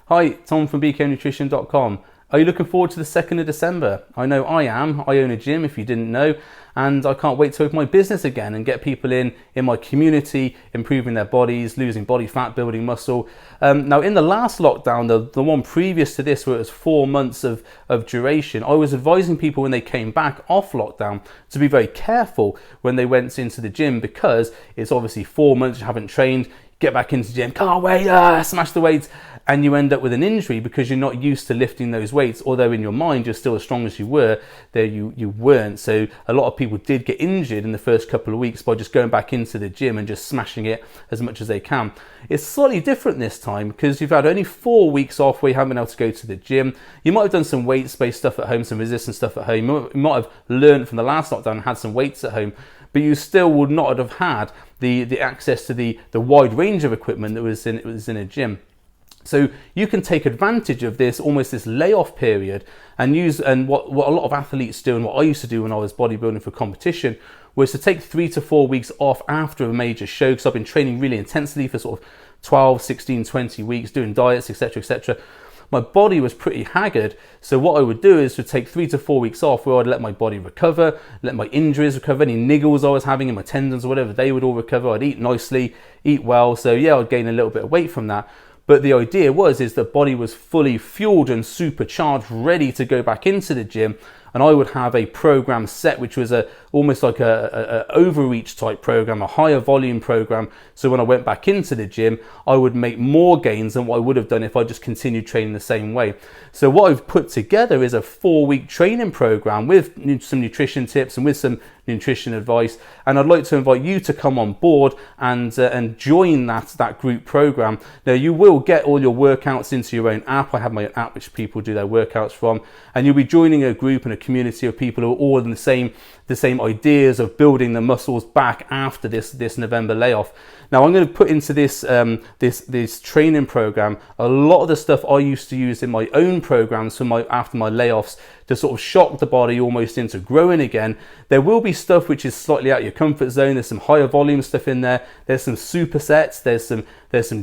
Hi, Tom from bknutrition.com. Are you looking forward to the 2nd of December? I know I am. I own a gym, if you didn't know, and I can't wait to open my business again and get people in my community, improving their bodies, losing body fat, building muscle. Now, in the last lockdown, the one previous to this, where it was 4 months of duration, I was advising people when they came back off lockdown to be very careful when they went into the gym, because it's obviously 4 months you haven't trained, get back into the gym, can't wait, smash the weights, and you end up with an injury because you're not used to lifting those weights, although in your mind you're still as strong as you were, there you weren't. So a lot of people did get injured in the first couple of weeks by just going back into the gym and just smashing it as much as they can. It's slightly different this time because you've had only 4 weeks off where you haven't been able to go to the gym. You might have done some weights-based stuff at home, some resistance stuff at home. You might have learned from the last lockdown and had some weights at home, but you still would not have had the access to the wide range of equipment that was in a gym. So you can take advantage of this, almost this layoff period, and what a lot of athletes do, and what I used to do when I was bodybuilding for competition, was to take 3 to 4 weeks off after a major show, because I've been training really intensely for sort of 12, 16, 20 weeks, doing diets, etc., etc. My body was pretty haggard, so what I would do is to take 3 to 4 weeks off, where I'd let my body recover, let my injuries recover, any niggles I was having in my tendons or whatever, they would all recover. I'd eat nicely, eat well, so yeah, I'd gain a little bit of weight from that. But the idea is the body was fully fueled and supercharged, ready to go back into the gym. And I would have a program set, which was almost like a overreach type program, a higher volume program. So when I went back into the gym, I would make more gains than what I would have done if I just continued training the same way. So what I've put together is a 4-week training program with some nutrition tips and with some nutrition advice. And I'd like to invite you to come on board and join that group program. Now, you will get all your workouts into your own app. I have my app which people do their workouts from, and you'll be joining a group and a community of people who are all in the same ideas of building the muscles back after this November layoff. Now, I'm going to put into this training program a lot of the stuff I used to use in my own programs after my layoffs, to sort of shock the body almost into growing again. There will be stuff which is slightly out of your comfort zone. There's some higher volume stuff in there. There's some super sets. There's some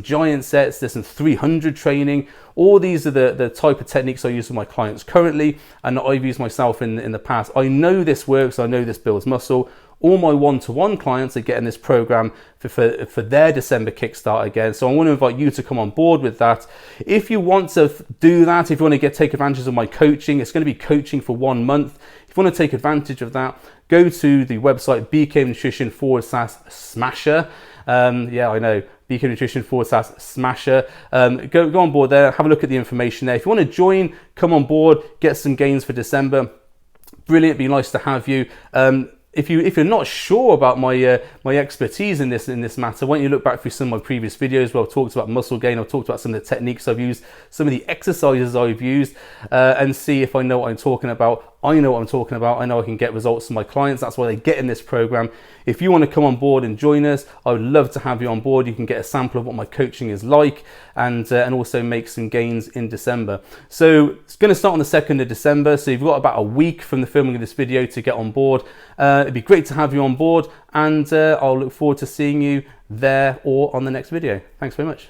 giant sets. There's some 300 training. All these are the type of techniques I use with my clients currently, and that I've used myself in the past. I know this works. I know this builds muscle. All my one-to-one clients are getting this program for their December kickstart again. So I want to invite you to come on board with that. If you want to do that, if you want to take advantage of my coaching, it's going to be coaching for 1 month. If you want to take advantage of that, go to the website bknutrition/smasher. Yeah, I know. bknutrition/smasher. Go on board there, have a look at the information there. If you want to join, come on board, get some gains for December. Brilliant, be nice to have you. If you're not sure about my expertise in this matter, why don't you look back through some of my previous videos where I've talked about muscle gain, I've talked about some of the techniques I've used, some of the exercises I've used, and see if I know what I'm talking about. I know what I'm talking about. I know I can get results from my clients. That's why they get in this program. If you want to come on board and join us, I would love to have you on board. You can get a sample of what my coaching is like, and also make some gains in December. So it's going to start on the 2nd of December. So you've got about a week from the filming of this video to get on board. It'd be great to have you on board, and I'll look forward to seeing you there or on the next video. Thanks very much.